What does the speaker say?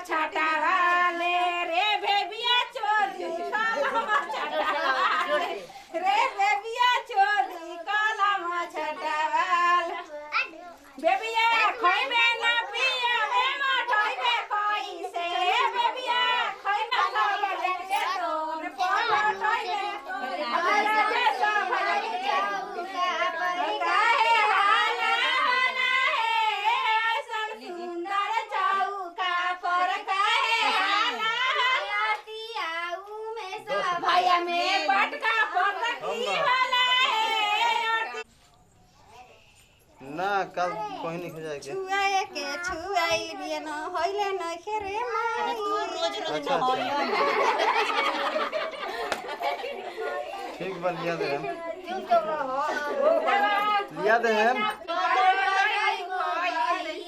छाटा वाले रे बेबिया चोरी कलम छाटा वाले रे बेबिया चोरी कलम छाटा वाले बेबिया खइबे ना पिया में मठइबे कइसे बेबिया खइ ना लगे के तोन पलटइबे हमरा के सब भइल काहे हाला ना हे ऐसन सुंदर चौका पर काहे हाला लतियाऊ में सब भैया में पटका पर की होला हे ना कल कोई नहीं हो जाएगा छुआए के छुआई बिया न होइले न खेरे माई तू रोज रोज अच्छा, न होई ठीक बा लिया दे हम क्यों तो रहो लिया दे हम तो